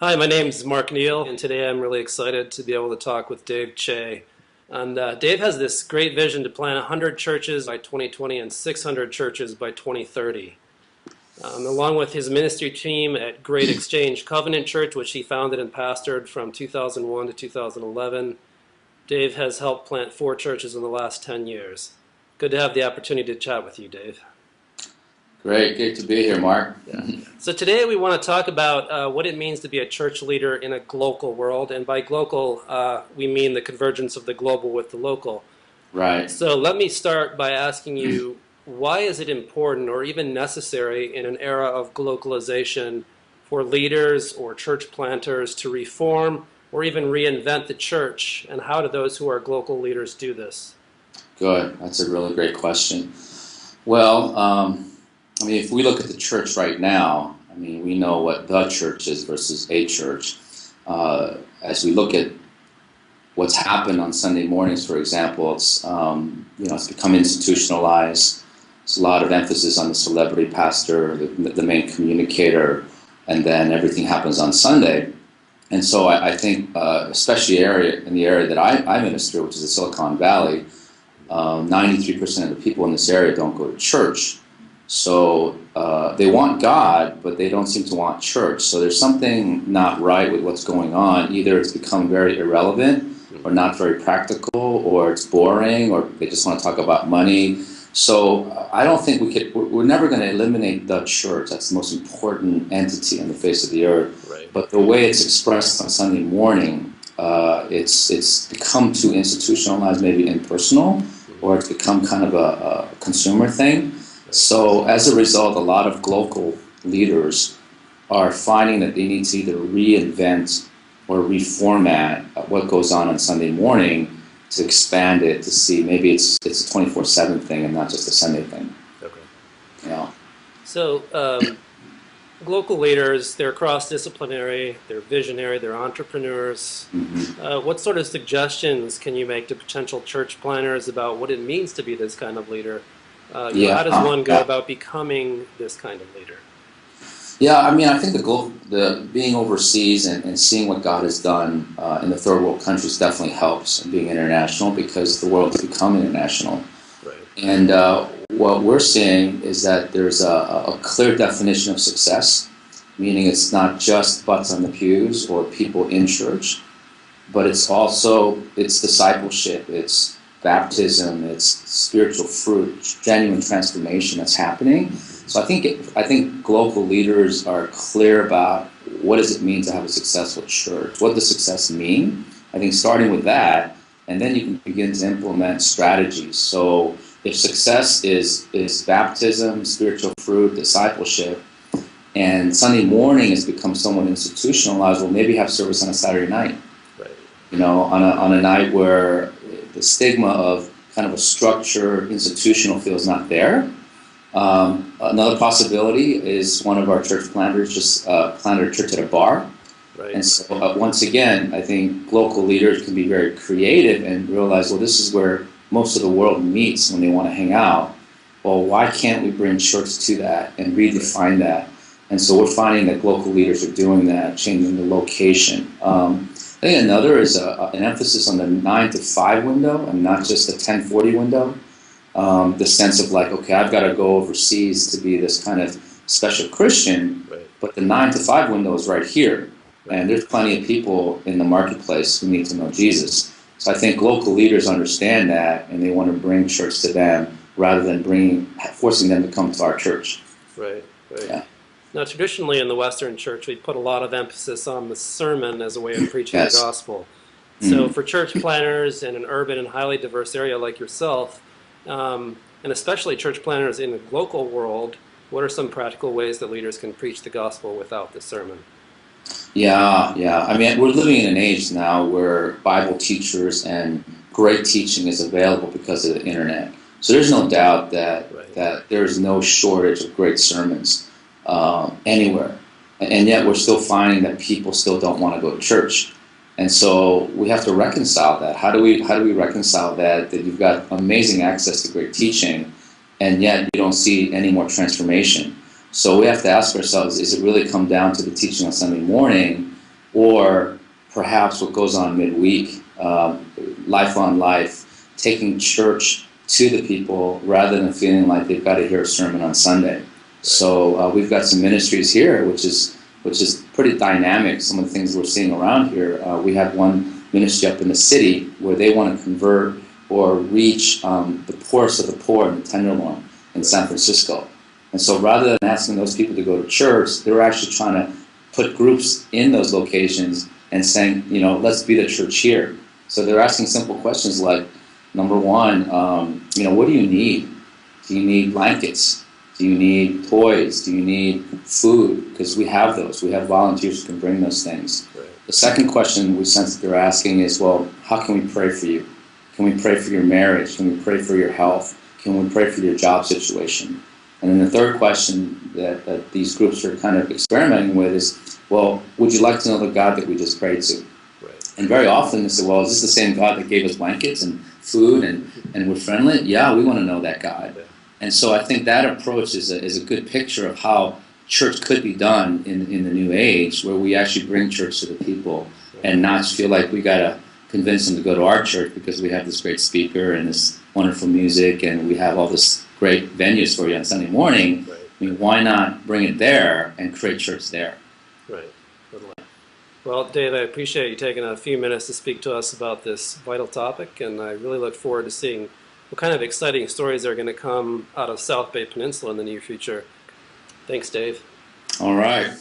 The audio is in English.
Hi, my name is Mark Neal, and today I'm really excited to be able to talk with Dave Chae. And Dave has this great vision to plant 100 churches by 2020 and 600 churches by 2030. Along with his ministry team at Great Exchange Covenant Church, which he founded and pastored from 2001 to 2011, Dave has helped plant 4 churches in the last 10 years. Good to have the opportunity to chat with you, Dave. Great to be here, Mark. Yeah. So today we want to talk about what it means to be a church leader in a global world, and by global we mean the convergence of the global with the local. Right. So let me start by asking you, why is it important or even necessary in an era of globalization for leaders or church planters to reform or even reinvent the church, and how do those who are global leaders do this? Good. That's a really great question. Well, if we look at the church right now, we know what the church is versus a church. As we look at what's happened on Sunday mornings, for example, it's become institutionalized. There's a lot of emphasis on the celebrity pastor, the main communicator, and then everything happens on Sunday. And so I think, especially in the area that I minister, which is the Silicon Valley, 93% of the people in this area don't go to church. So they want God, but they don't seem to want church. So there's something not right with what's going on. Either it's become very irrelevant or not very practical, or it's boring, or they just want to talk about money. So I don't think we're never going to eliminate the church. That's the most important entity on the face of the earth. Right. But the way it's expressed on Sunday morning, it's become too institutionalized, maybe impersonal, or it's become kind of a consumer thing. So as a result, a lot of local leaders are finding that they need to either reinvent or reformat what goes on Sunday morning to expand it, to see maybe it's a 24/7 thing and not just a Sunday thing. Okay. Yeah. So local leaders, they're cross-disciplinary, they're visionary, they're entrepreneurs. Mm-hmm. What sort of suggestions can you make to potential church planners about what it means to be this kind of leader? How does one go about becoming this kind of leader? Yeah, I think the being overseas and seeing what God has done in the third world countries definitely helps in being international, because the world has become international. Right. And what we're seeing is that there's a clear definition of success, meaning it's not just butts on the pews or people in church, but it's discipleship, it's baptism, it's spiritual fruit, genuine transformation that's happening. So I think global leaders are clear about what does it mean to have a successful church. What does success mean? I think starting with that, and then you can begin to implement strategies. So if success is baptism, spiritual fruit, discipleship, and Sunday morning has become somewhat institutionalized, well, maybe have service on a Saturday night. Right. On a night where the stigma of kind of a structure, institutional feel is not there. Another possibility is one of our church planters just planted a church at a bar. Right. And so once again, I think local leaders can be very creative and realize, well, this is where most of the world meets when they want to hang out. Well, why can't we bring church to that and redefine that? And so we're finding that local leaders are doing that, changing the location. I think another is an emphasis on the 9 to 5 window and not just the 10:40 window. The sense of like, okay, I've got to go overseas to be this kind of special Christian, Right. but the 9 to 5 window is right here. Right. And there's plenty of people in the marketplace who need to know Jesus. So I think local leaders understand that, and they want to bring church to them rather than forcing them to come to our church. Right. Yeah. Now, traditionally in the Western church, we put a lot of emphasis on the sermon as a way of preaching Yes. the gospel. So for church planners in an urban and highly diverse area like yourself, and especially church planners in the local world, what are some practical ways that leaders can preach the gospel without the sermon? Yeah. We're living in an age now where Bible teachers and great teaching is available because of the internet. So there's no doubt that there's no shortage of great sermons anywhere. And yet we're still finding that people still don't want to go to church. And so we have to reconcile that. How do we reconcile that you've got amazing access to great teaching, and yet you don't see any more transformation? So we have to ask ourselves, is it really come down to the teaching on Sunday morning, or perhaps what goes on midweek, life on life, taking church to the people rather than feeling like they've got to hear a sermon on Sunday. So we've got some ministries here, which is pretty dynamic. Some of the things we're seeing around here. We have one ministry up in the city where they want to convert or reach the poorest of the poor in the Tenderloin in San Francisco. And so rather than asking those people to go to church, they're actually trying to put groups in those locations and saying, let's be the church here. So they're asking simple questions like, number one, what do you need? Do you need blankets? Do you need toys? Do you need food? Because we have those. We have volunteers who can bring those things. Right. The second question we sense that they're asking is, well, how can we pray for you? Can we pray for your marriage? Can we pray for your health? Can we pray for your job situation? And then the third question that these groups are kind of experimenting with is, well, would you like to know the God that we just prayed to? Right. And very often they say, well, is this the same God that gave us blankets and food and we're friendly? Yeah, we want to know that God. Yeah. And so I think that approach is a good picture of how church could be done in the new age, where we actually bring church to the people and not feel like we got to convince them to go to our church because we have this great speaker and this wonderful music and we have all this great venues for you on Sunday morning. Right. I mean, why not bring it there and create church there? Right. Well, Dave, I appreciate you taking a few minutes to speak to us about this vital topic, and I really look forward to seeing what kind of exciting stories are going to come out of South Bay Peninsula in the near future. Thanks, Dave. All right.